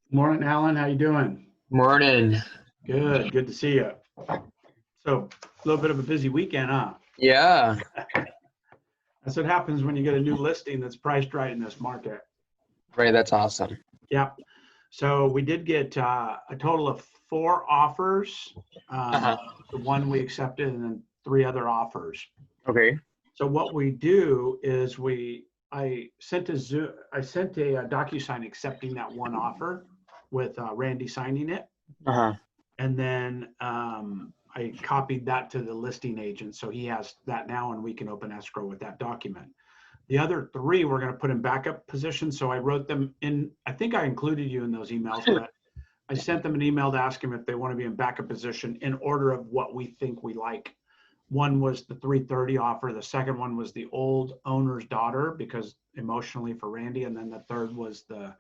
Morning, Alan. How you doing? Morning. Good. Good to see you. So, a little bit of a busy weekend, huh? Yeah, That's what happens when you get a new listing that's priced right in this market. right. That's awesome. Yep. So we did get a total of 4 offers. Uh-huh. The one we accepted, and then 3 other offers. Okay. So what we do is I sent a DocuSign accepting that one offer with Randy signing it. Uh-huh. And then I copied that to the listing agent. So he has that now and we can open escrow with that document. The other 3 we're going to put in backup position. So I wrote them in, I think I included you in those emails, but I sent them an email to ask them if they want to be in backup position in order of what we think we like. One was the 330 offer. The second one was the old owner's daughter because emotionally for Randy. And then the third was the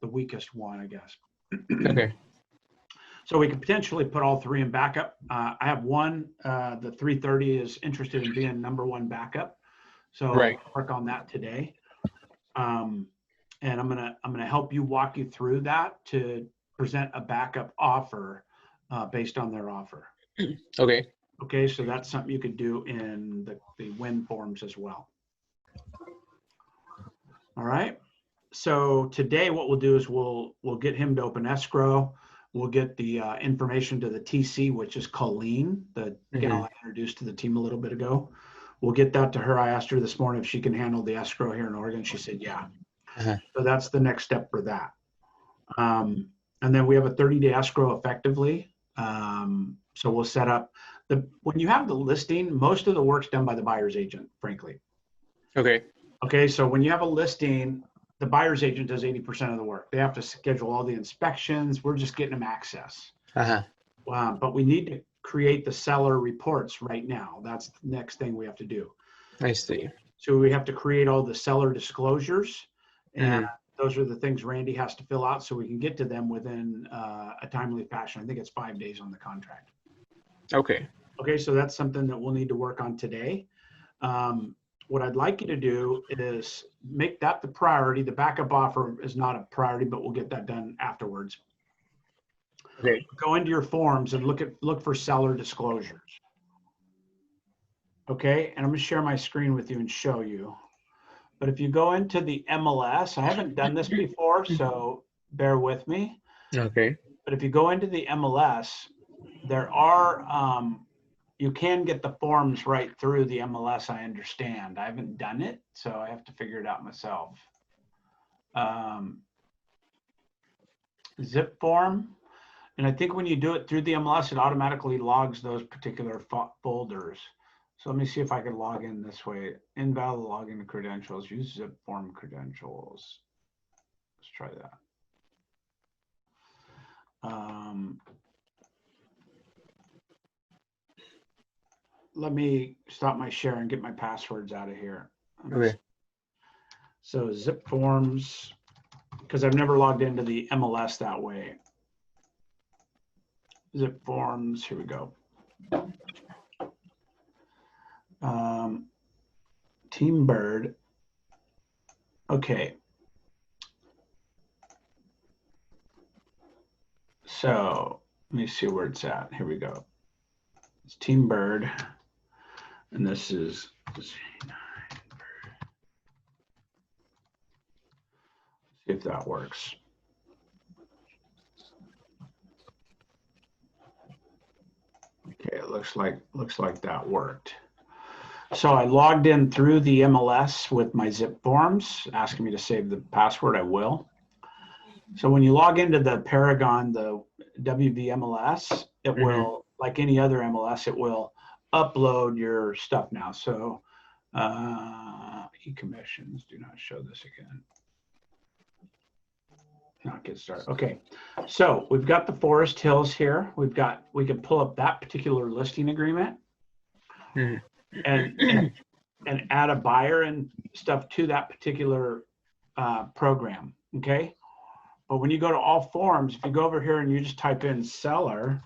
weakest one, I guess. Okay. So we could potentially put all 3 in backup. I have one, the 330 is interested in being number 1 backup. So Right. I'll work on that today. And I'm gonna help you walk you through that to present a backup offer based on their offer. Okay. Okay, so that's something you could do in the win forms as well. All right. So today what we'll do is we'll get him to open escrow. We'll get the information to the TC, which is Colleen, the gal I introduced to the team a little bit ago. We'll get that to her. I asked her this morning if she can handle the escrow here in Oregon. She said, yeah. Uh-huh. So that's the next step for that. And then we have a 30-day escrow effectively. So we'll set up when you have the listing, most of the work's done by the buyer's agent, frankly. Okay. Okay, so when you have a listing, the buyer's agent does 80% of the work. They have to schedule all the inspections. We're just getting them access. Uh-huh. But we need to create the seller reports right now. That's the next thing we have to do. I see. So we have to create all the seller disclosures. And those are the things Randy has to fill out so we can get to them within a timely fashion. I think it's 5 days on the contract. Okay. Okay, so that's something that we'll need to work on today. What I'd like you to do is make that the priority. The backup offer is not a priority, but we'll get that done afterwards. Okay. Go into your forms and look for seller disclosures. Okay, and I'm gonna share my screen with you and show you. But if you go into the MLS, I haven't done this before, so bear with me. Okay. But if you go into the MLS, there are you can get the forms right through the MLS, I understand. I haven't done it, so I have to figure it out myself. Zip form. And I think when you do it through the MLS, it automatically logs those particular folders. So let me see if I can log in this way. Invalid login credentials, use zip form credentials. Let's try that. Let me stop my share and get my passwords out of here. Okay. So zip forms, because I've never logged into the MLS that way. Zip forms, here we go. Team Byrd. Okay. So let me see where it's at. Here we go. It's Team Byrd. And this is see if that works. Okay, it looks like that worked. So I logged in through the MLS with my zip forms, asking me to save the password. I will. So when you log into the Paragon, the WVMLS, it will, like any other MLS, it will upload your stuff now. So e-commissions, do not show this again. Not get started. Okay, so we've got the Forest Hills here. We can pull up that particular listing agreement and add a buyer and stuff to that particular program. Okay, but when you go to all forms, if you go over here and you just type in seller,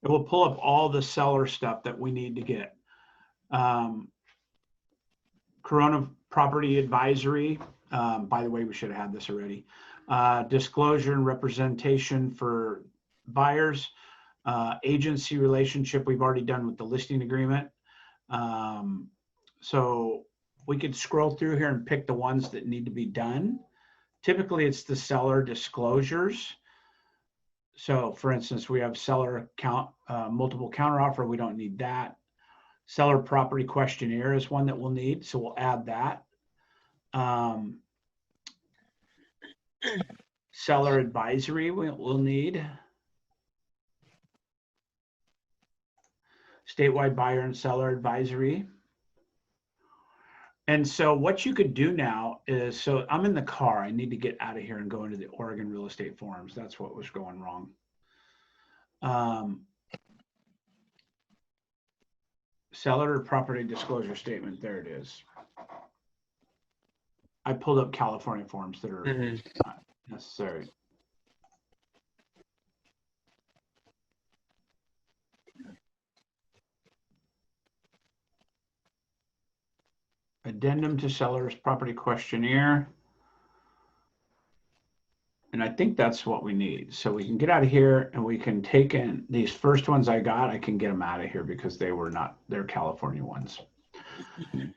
it will pull up all the seller stuff that we need to get. Corona Property Advisory. By the way, we should have had this already. Disclosure and representation for buyers. Agency relationship we've already done with the listing agreement. So we could scroll through here and pick the ones that need to be done. Typically it's the seller disclosures. So for instance, we have seller count, multiple counteroffer. We don't need that. Seller property questionnaire is one that we'll need. So we'll add that. Seller advisory we'll need. Statewide buyer and seller advisory. And so what you could do now is, so I'm in the car, I need to get out of here and go into the Oregon real estate forums. That's what was going wrong. Seller property disclosure statement, there it is. I pulled up California forms that are not necessary. Addendum to seller's property questionnaire. And I think that's what we need. So we can get out of here and we can take in these first ones I got. I can get them out of here because they were not, they're California ones. The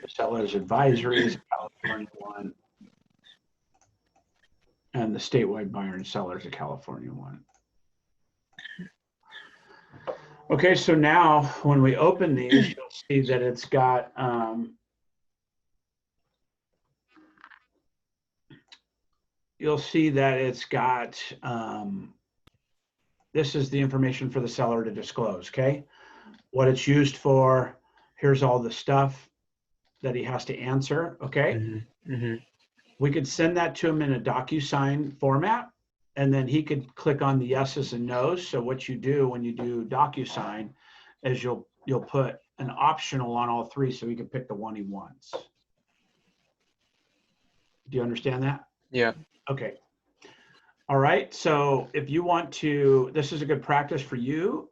seller's advisory is a California one. And the statewide buyer and seller is a California one. Okay, so now when we open these, you'll see that it's got this is the information for the seller to disclose, okay? What it's used for, here's all the stuff that he has to answer, okay? We could send that to him in a DocuSign format, and then he could click on the yeses and nos. So what you do when you do DocuSign is you'll put an optional on all three so he can pick the one he wants. Do you understand that? Yeah. Okay. All right. So if you want to, this is a good practice for you.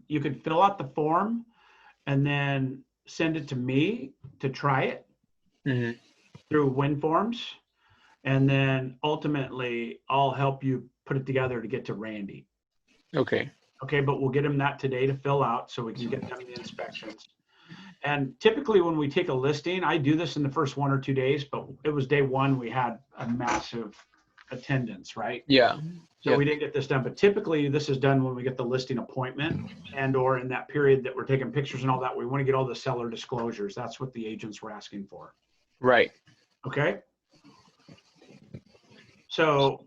You could fill out the form and then send it to me to try it through WinForms. And then ultimately I'll help you put it together to get to Randy. Okay. Okay. But we'll get him that today to fill out so we can get them the inspections. And typically when we take a listing, I do this in the first 1 or 2 days, but it was day one, we had a massive attendance, right? Yeah. So we didn't get this done, but typically this is done when we get the listing appointment and or in that period that we're taking pictures and all that. We want to get all the seller disclosures. That's what the agents were asking for. Right. Okay. So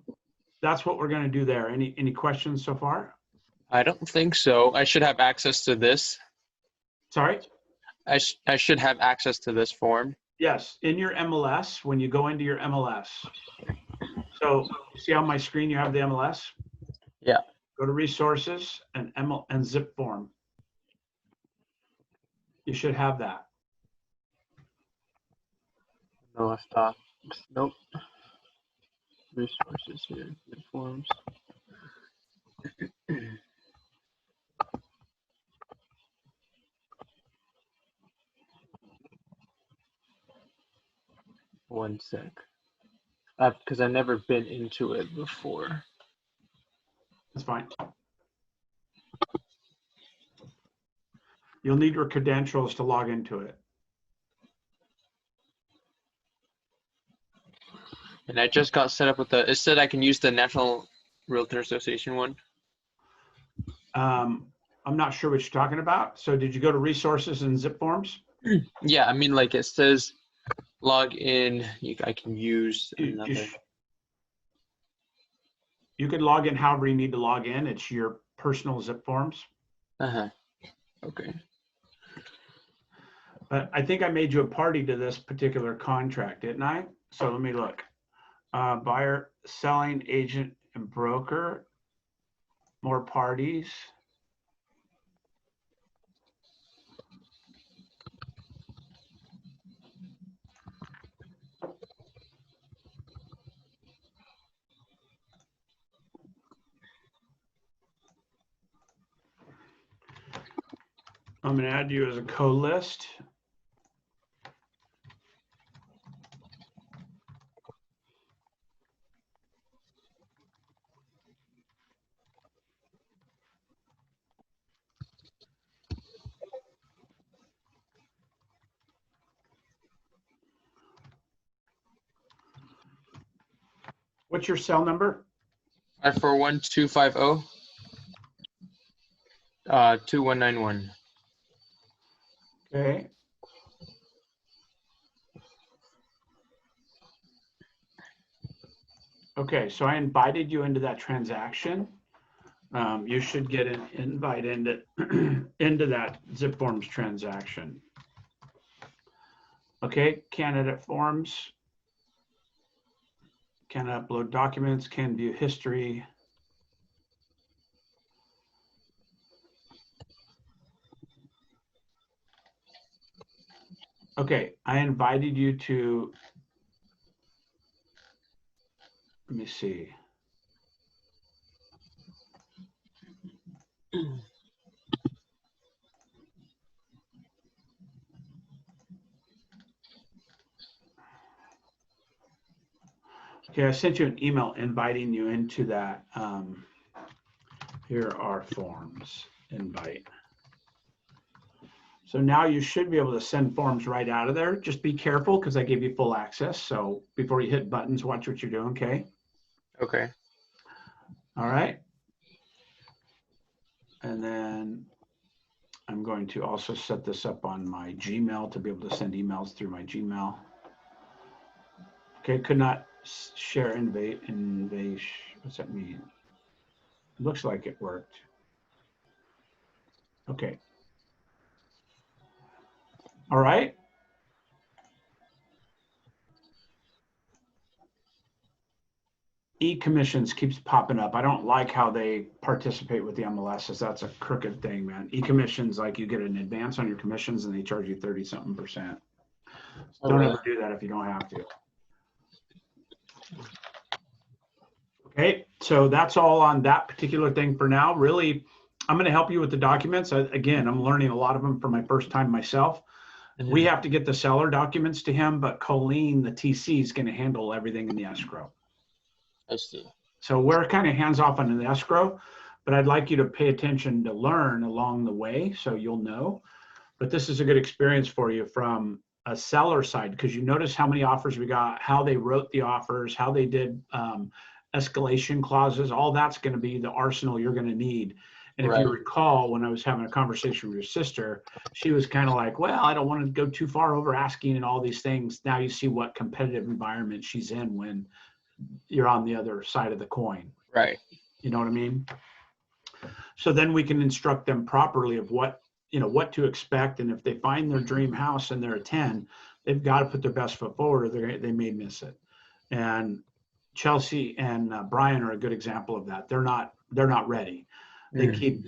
that's what we're going to do there. Any questions so far? I don't think so. I should have access to this. Sorry? I should have access to this form. Yes, in your MLS, when you go into your MLS. So you see on my screen you have the MLS? Yeah. Go to resources and zip form. You should have that. No, I thought. Nope. Resources here. Forms. One sec. Because I've never been into it before. That's fine. You'll need your credentials to log into it. And I just got set up with it said I can use the National Realtor Association one. I'm not sure what you're talking about. So did you go to resources and zip forms? Yeah, I mean, like it says log in. I can use another. You could log in however you need to log in. It's your personal zip forms. Okay. But I think I made you a party to this particular contract, didn't I? So let me look. Buyer, selling, agent, and broker. More parties. I'm going to add you as a co-list. What's your cell number? 541-250 2191. Okay. Okay, so I invited you into that transaction. You should get an invite into, into that zip forms transaction. Okay, candidate forms. Can upload documents, can view history. Okay, I invited you to, let me see. Okay, I sent you an email inviting you into that. Here are forms, invite. So now you should be able to send forms right out of there. Just be careful because I gave you full access. So before you hit buttons, watch what you're doing, okay? Okay. All right. And then I'm going to also set this up on my Gmail to be able to send emails through my Gmail. Okay, could not share invite. What's that mean? It looks like it worked. Okay. All right. E-commissions keeps popping up. I don't like how they participate with the MLSs. That's a crooked thing, man. E-commissions, like you get an advance on your commissions and they charge you 30-something%. Oh, Don't really? ever do that if you don't have to. Okay, so that's all on that particular thing for now. Really, I'm going to help you with the documents. Again, I'm learning a lot of them for my first time myself. We have to get the seller documents to him, but Colleen, the TC, is going to handle everything in the escrow. I see. So we're kind of hands off on the escrow, but I'd like you to pay attention to learn along the way so you'll know. But this is a good experience for you from a seller side because you notice how many offers we got, how they wrote the offers, how they did escalation clauses. All that's going to be the arsenal you're going to need. And if you recall, when I was having a conversation with your sister, she was kind of like, well, I don't want to go too far over asking and all these things. Now you see what competitive environment she's in when you're on the other side of the coin. Right. You know what I mean? So then we can instruct them properly of what, you know, what to expect. And if they find their dream house and they're a 10, they've got to put their best foot forward or they may miss it. And Chelsea and Brian are a good example of that. They're not ready. They keep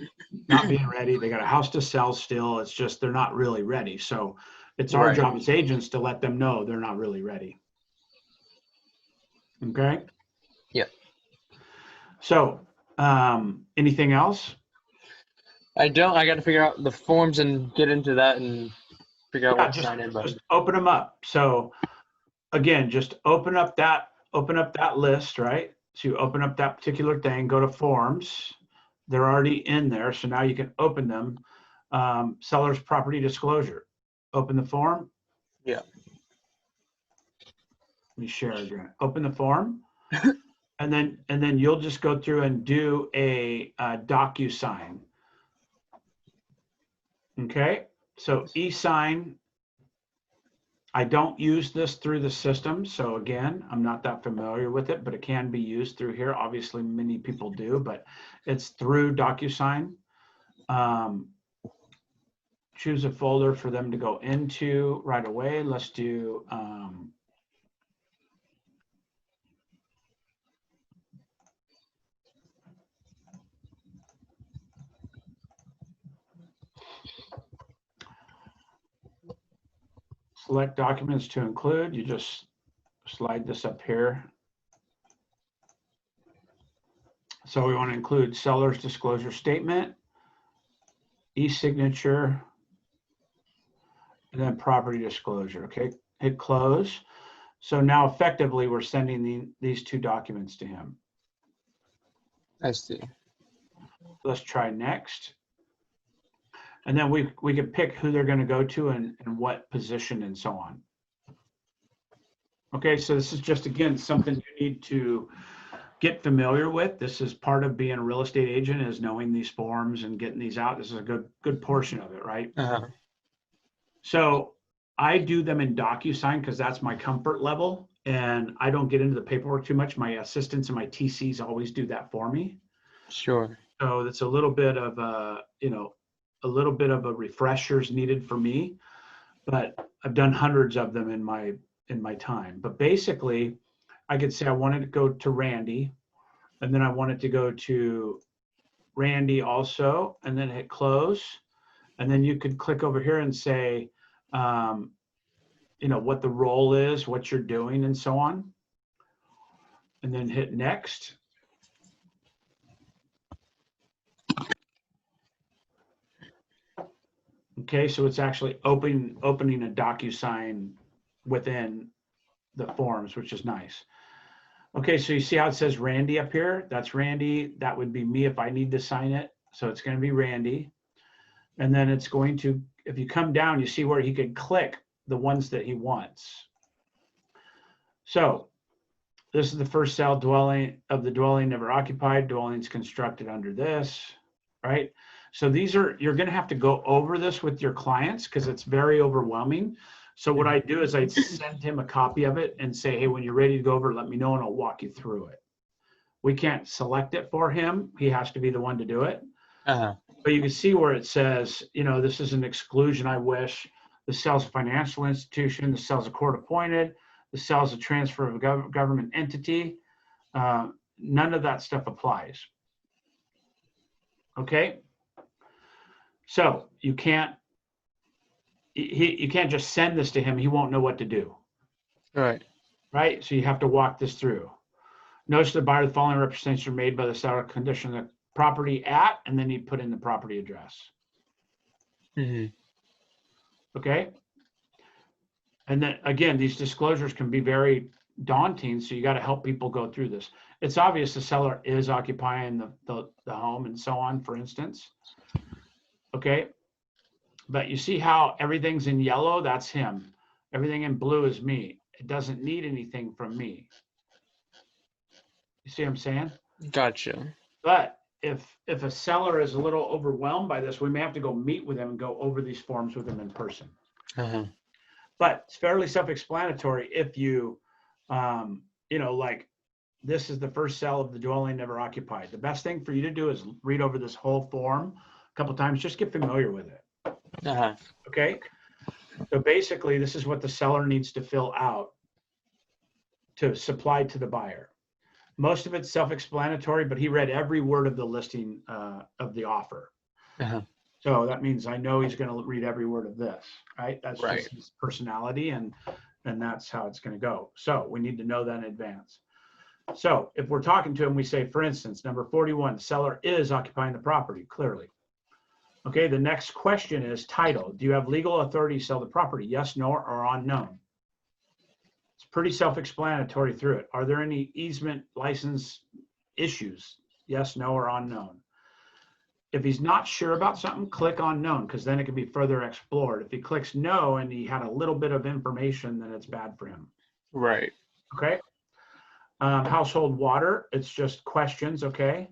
not being ready. They got a house to sell still. It's just, they're not really ready. So it's our job as agents to let them know they're not really ready. Okay. Yeah. So, anything else? I don't. I got to figure out the forms and get into that and figure out what to sign in. Just open them up. So, again, just open up that list, right? So you open up that particular thing. Go to forms. They're already in there, so now you can open them. Seller's property disclosure. Open the form. Yeah. Let me share again. Open the form, and then you'll just go through and do a DocuSign. Okay, so e-sign. I don't use this through the system, so again, I'm not that familiar with it, but it can be used through here. Obviously, many people do, but it's through DocuSign. Choose a folder for them to go into right away. Let's do select documents to include. You just slide this up here. So we want to include seller's disclosure statement, e-signature, and then property disclosure. Okay, hit close. So now effectively we're sending these two documents to him. I see. Let's try next. And then we can pick who they're going to go to and what position and so on. Okay, so this is just, again, something you need to get familiar with. This is part of being a real estate agent, is knowing these forms and getting these out. This is a good portion of it, right? Uh-huh. So I do them in DocuSign because that's my comfort level, and I don't get into the paperwork too much. My assistants and my TCs always do that for me. Sure. So it's a little bit of a, a little bit of a refreshers needed for me, but I've done hundreds of them in my time. But basically, I could say I wanted to go to Randy, and then I wanted to go to Randy also, and then hit close. And then you could click over here and say, what the role is, what you're doing, and so on. And then hit next. Okay, so it's actually opening a DocuSign within the forms, which is nice. Okay, so you see how it says Randy up here? That's Randy. That would be me if I need to sign it. So it's going to be Randy. And then it's going to, if you come down, you see where he could click the ones that he wants. So this is the first cell, dwelling never occupied, dwellings constructed under this, right? So these are, you're going to have to go over this with your clients because it's very overwhelming. So what I do is I send him a copy of it and say, hey, when you're ready to go over, let me know and I'll walk you through it. We can't select it for him. He has to be the one to do it. Uh-huh. But you can see where it says, this is an exclusion, I wish. The cell's a financial institution. The cell's a court appointed. The cell's a transfer of a government entity. None of that stuff applies. Okay? So you can't just send this to him. He won't know what to do. Right. Right? So you have to walk this through. Notice the buyer, the following representations are made by the seller, condition the property at, and then you put in the property address. Mm-hmm. Okay? And then again, these disclosures can be very daunting, so you got to help people go through this. It's obvious the seller is occupying the home and so on, for instance. Okay? But you see how everything's in yellow? That's him. Everything in blue is me. It doesn't need anything from me. You see what I'm saying? Gotcha. But if a seller is a little overwhelmed by this, we may have to go meet with him and go over these forms with him in person. Uh-huh. But it's fairly self-explanatory if you, like this is the first cell of the dwelling never occupied. The best thing for you to do is read over this whole form a couple times, just get familiar with it. Uh-huh. Okay. So basically, this is what the seller needs to fill out to supply to the buyer. Most of it's self-explanatory, but he read every word of the listing of the offer. Uh-huh. So that means I know he's going to read every word of this, right? That's Right. just his personality, and that's how it's going to go. So we need to know that in advance. So if we're talking to him, we say, for instance, number 41, seller is occupying the property, clearly. Okay, the next question is title. Do you have legal authority to sell the property? Yes, no, or unknown. It's pretty self-explanatory through it. Are there any easement license issues? Yes, no, or unknown. If he's not sure about something, click unknown, because then it can be further explored. If he clicks no and he had a little bit of information, then it's bad for him. Right. Okay. Household water, it's just questions. Okay.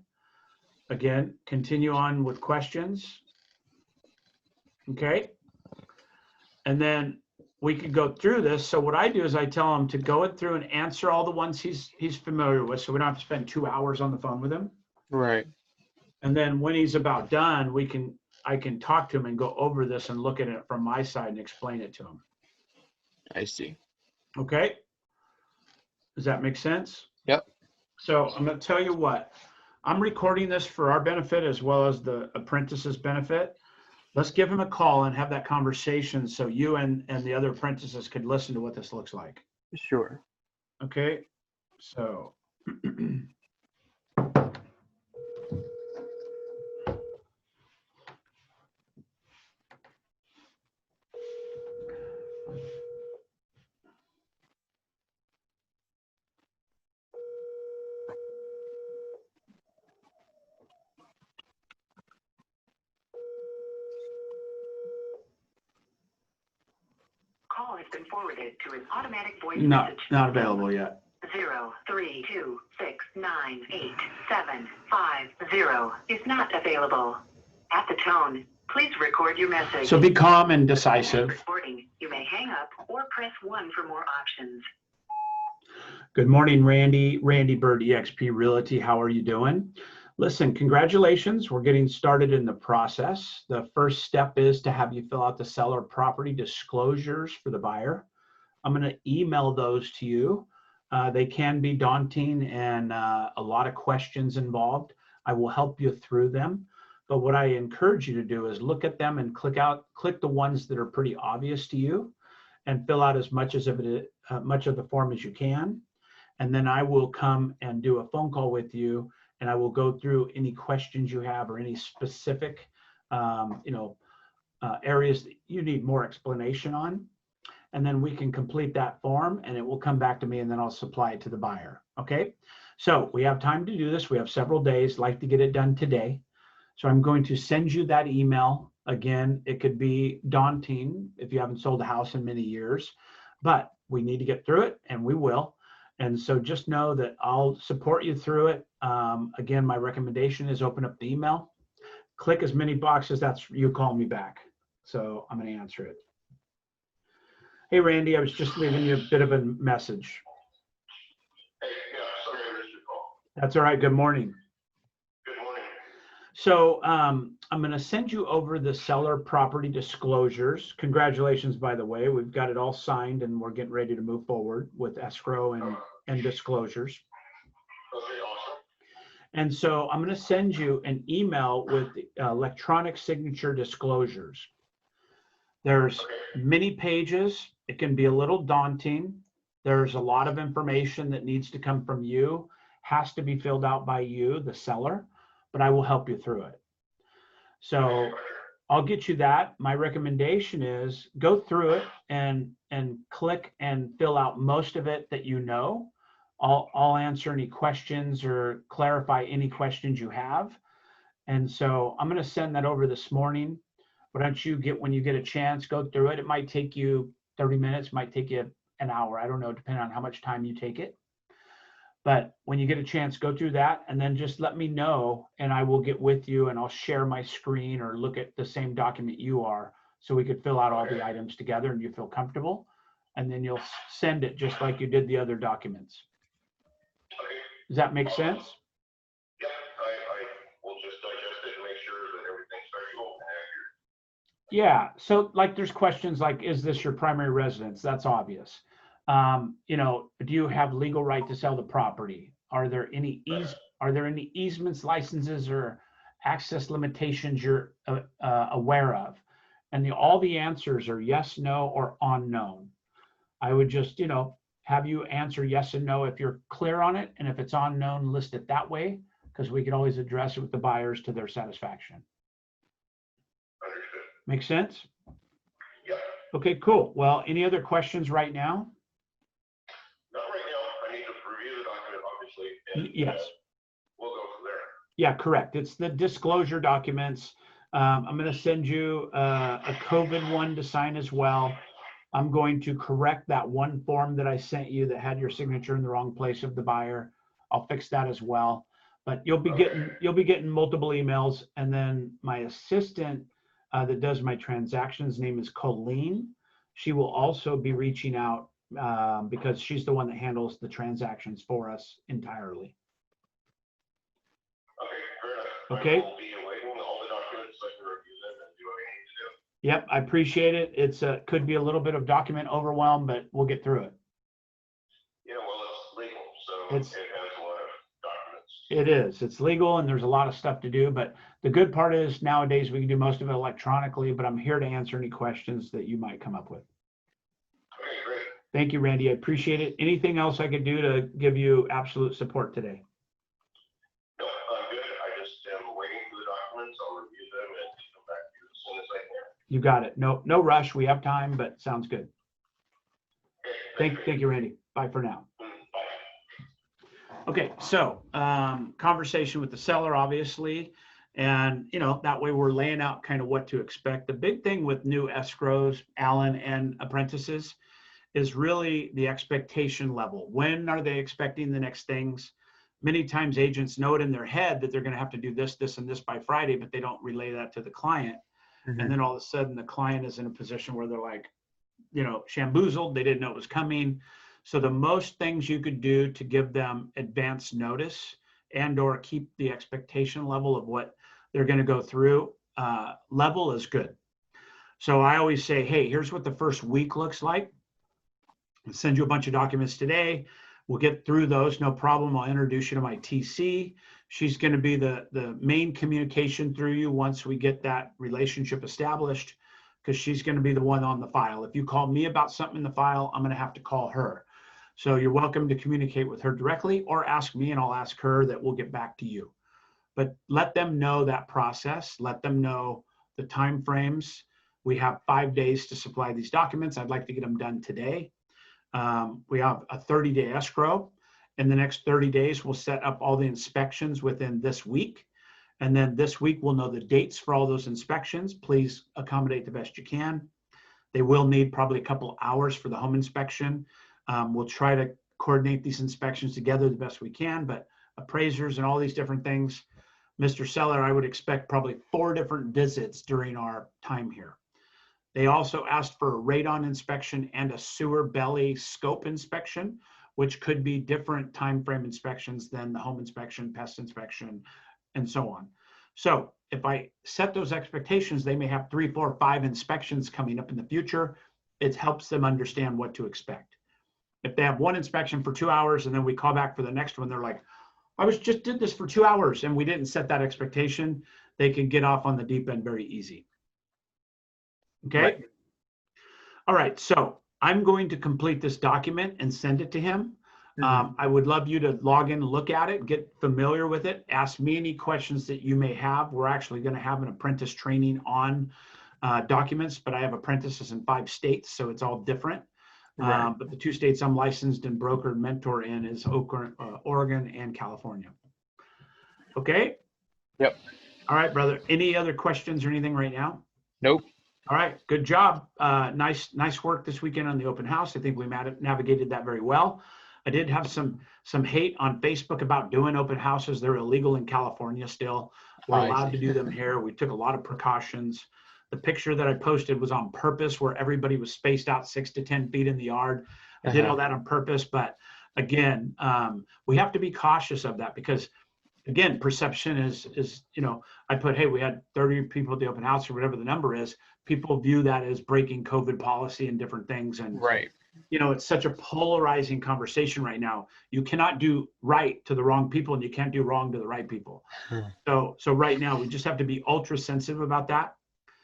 Again, continue on with questions. Okay. And then we could go through this. So what I do is I tell him to go through and answer all the ones he's familiar with, so we don't have to spend 2 hours on the phone with him. Right. And then when he's about done, I can talk to him and go over this and look at it from my side and explain it to him. I see. Okay. Does that make sense? Yep. So I'm going to tell you what, I'm recording this for our benefit as well as the apprentice's benefit. Let's give him a call and have that conversation so you and the other apprentices could listen to what this looks like. Sure. Okay. So Call is been forwarded to an automatic voice No, message. not available yet. 032698750 is not available. At the tone, please record your message. So be calm and decisive. Recording, you may hang up or press 1 for more options. Good morning, Randy. Randy Byrd, eXp Realty. How are you doing? Listen, congratulations. We're getting started in the process. The first step is to have you fill out the seller property disclosures for the buyer. I'm going to email those to you. They can be daunting and a lot of questions involved. I will help you through them. But what I encourage you to do is look at them and click the ones that are pretty obvious to you and fill out as much of the form as you can. And then I will come and do a phone call with you, and I will go through any questions you have or any specific areas that you need more explanation on. And then we can complete that form and it will come back to me, and then I'll supply it to the buyer. Okay. So we have time to do this. We have several days. Like to get it done today. So I'm going to send you that email. Again, it could be daunting if you haven't sold a house in many years, but we need to get through it, and we will. And so just know that I'll support you through it. Again, my recommendation is open up the email, click as many boxes. That's you call me back. So I'm going to answer it. Hey, Randy, I was just leaving you a bit of a message. Hey, yeah, sorry I missed your call. That's all right. Good morning. Good morning. So I'm going to send you over the seller property disclosures. Congratulations, by the way. We've got it all signed and we're getting ready to move forward with escrow and disclosures. Okay, awesome. And so I'm going to send you an email with electronic signature disclosures. There's many pages. It can be a little daunting. There's a lot of information that needs to come from you, has to be filled out by you, the seller, but I will help you through it. So I'll get you that. My recommendation is go through it and click and fill out most of it that you know. I'll answer any questions or clarify any questions you have. And so I'm going to send that over this morning. Why don't you when you get a chance, go through it. It might take you 30 minutes, might take you an hour. I don't know, depending on how much time you take it. But when you get a chance, go through that and then just let me know, and I will get with you and I'll share my screen or look at the same document you are, so we could fill out all the items together and you feel comfortable. And then you'll send it just like you did the other documents. Okay. Does that make sense? Yep, I will just digest it and make sure that everything's factual and accurate. Yeah. So like there's questions like, is this your primary residence? That's obvious. Do you have legal right to sell the property? Are there any easements, licenses, or access limitations you're aware of? And all the answers are yes, no, or unknown. I would just, have you answer yes and no if you're clear on it. And if it's unknown, list it that way, because we can always address it with the buyers to their satisfaction. Understood. Make sense? Yep. Okay, cool. Well, any other questions right now? Not right now. I need to review the document, obviously. And, Yes. We'll go from there. Yeah, correct. It's the disclosure documents. I'm going to send you a COVID one to sign as well. I'm going to correct that one form that I sent you that had your signature in the wrong place of the buyer. I'll fix that as well. But you'll be getting multiple emails, and then my assistant that does my transactions, name is Colleen. She will also be reaching out because she's the one that handles the transactions for us entirely. Okay, fair enough. Okay. I will be awaiting all the documents so I can review them and do what I need to do. Yep, I appreciate it. Could be a little bit of document overwhelm, but we'll get through it. Yeah, well, it's legal, so it has a lot of documents. It is. It's legal, and there's a lot of stuff to do. But the good part is nowadays we can do most of it electronically. But I'm here to answer any questions that you might come up with. Okay, great. Thank you, Randy. I appreciate it. Anything else I could do to give you absolute support today? No, I'm good. I just am waiting for the documents. I'll review them and come back to you as soon as I can. You got it. No rush. We have time, but sounds good. Okay, Thank you, Randy. Bye for now. Bye. Okay, so conversation with the seller, obviously, and that way we're laying out kind of what to expect. The big thing with new escrows, Alan, and apprentices is really the expectation level. When are they expecting the next things? Many times agents know it in their head that they're going to have to do this, this, and this by Friday, but they don't relay that to the client. And then all of a sudden the client is in a position where they're like, shamboozled. They didn't know it was coming. So the most things you could do to give them advance notice and or keep the expectation level of what they're going to go through level is good. So I always say, hey, here's what the first week looks like. I'll send you a bunch of documents today. We'll get through those, no problem. I'll introduce you to my TC. She's going to be the main communication through you once we get that relationship established, because she's going to be the one on the file. If you call me about something in the file, I'm going to have to call her. So you're welcome to communicate with her directly or ask me and I'll ask her that we'll get back to you. But let them know that process. Let them know the time frames. We have 5 days to supply these documents. I'd like to get them done today. We have a 30-day escrow. In the next 30 days, we'll set up all the inspections within this week. And then this week, we'll know the dates for all those inspections. Please accommodate the best you can. They will need probably a couple hours for the home inspection. We'll try to coordinate these inspections together the best we can, but appraisers and all these different things, Mr. Seller, I would expect probably 4 different visits during our time here. They also asked for a radon inspection and a sewer belly scope inspection, which could be different time frame inspections than the home inspection, pest inspection, and so on. So if I set those expectations, they may have 3, 4, 5 inspections coming up in the future. It helps them understand what to expect. If they have one inspection for 2 hours and then we call back for the next one, they're like, I did this for 2 hours and we didn't set that expectation. They can get off on the deep end very easy. Okay. Right. All right. So I'm going to complete this document and send it to him. I would love you to log in, look at it, get familiar with it, ask me any questions that you may have. We're actually going to have an apprentice training on documents, but I have apprentices in 5 states, so it's all different. Right. But the 2 states I'm licensed and brokered mentor in is Oregon and California. Okay? Yep. All right, brother. Any other questions or anything right now? Nope. All right, good job. Nice work this weekend on the open house. I think we navigated that very well. I did have some hate on Facebook about doing open houses. They're illegal in California still. We're allowed to do them here. We took a lot of precautions. The picture that I posted was on purpose, where everybody was spaced out 6 to 10 feet in the yard. I did all that on purpose, but again, we have to be cautious of that because, again, perception is I put, hey, we had 30 people at the open house or whatever the number is. People view that as breaking COVID policy and different things. And, right. It's such a polarizing conversation right now. You cannot do right to the wrong people and you can't do wrong to the right people. So right now we just have to be ultra sensitive about that.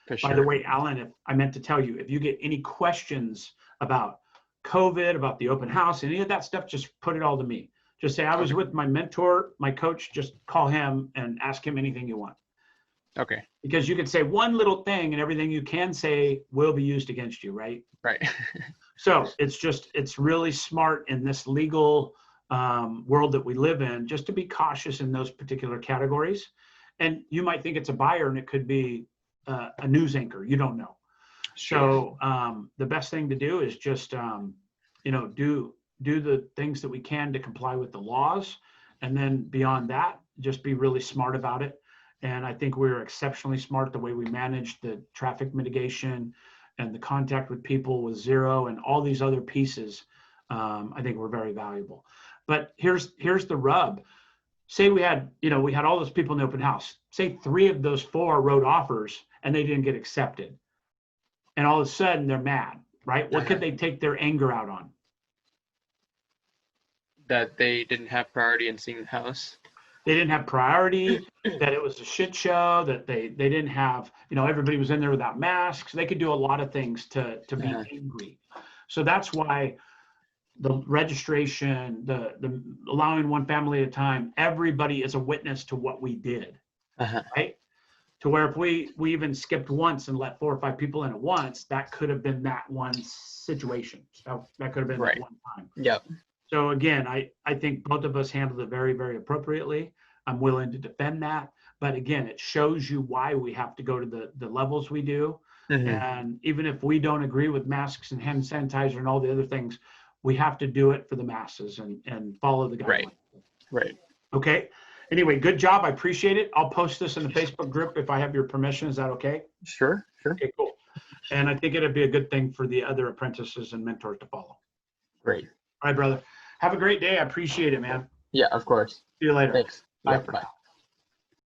For sure. By the way, Alan, if I meant to tell you, if you get any questions about COVID, about the open house, any of that stuff, just put it all to me. Just say, I was with my mentor, my coach, just call him and ask him anything you want. Okay. Because you could say one little thing and everything you can say will be used against you, right? Right. So it's really smart in this legal world that we live in, just to be cautious in those particular categories. And you might think it's a buyer and it could be a news anchor. You don't know. Sure. So the best thing to do is just, do the things that we can to comply with the laws. And then beyond that, just be really smart about it. And I think we're exceptionally smart the way we manage the traffic mitigation and the contact with people with zero and all these other pieces. I think we're very valuable. But here's the rub. Say we had all those people in the open house. Say 3 of those 4 wrote offers and they didn't get accepted. And all of a sudden they're mad, right? What could they take their anger out on? That they didn't have priority in seeing the house. They didn't have priority, that it was a shit show, that they didn't have, everybody was in there without masks. They could do a lot of things to be angry. So that's why the registration, the allowing one family at a time, everybody is a witness to what we did, right? To where if we even skipped once and let 4 or 5 people in at once, that could have been that one situation. So that could have been that one time. Yep. So again, I think both of us handled it very, very appropriately. I'm willing to defend that. But again, it shows you why we have to go to the levels we do. Mhm. And even if we don't agree with masks and hand sanitizer and all the other things, we have to do it for the masses and follow the Right. guidelines. Right. Okay. Anyway, good job. I appreciate it. I'll post this in the Facebook group if I have your permission. Is that okay? Sure. Sure. Okay, cool. And I think it'd be a good thing for the other apprentices and mentors to follow. Great. All right, brother. Have a great day. I appreciate it, man. Yeah, of course. See you later. Thanks. Bye Yeah, for bye. now.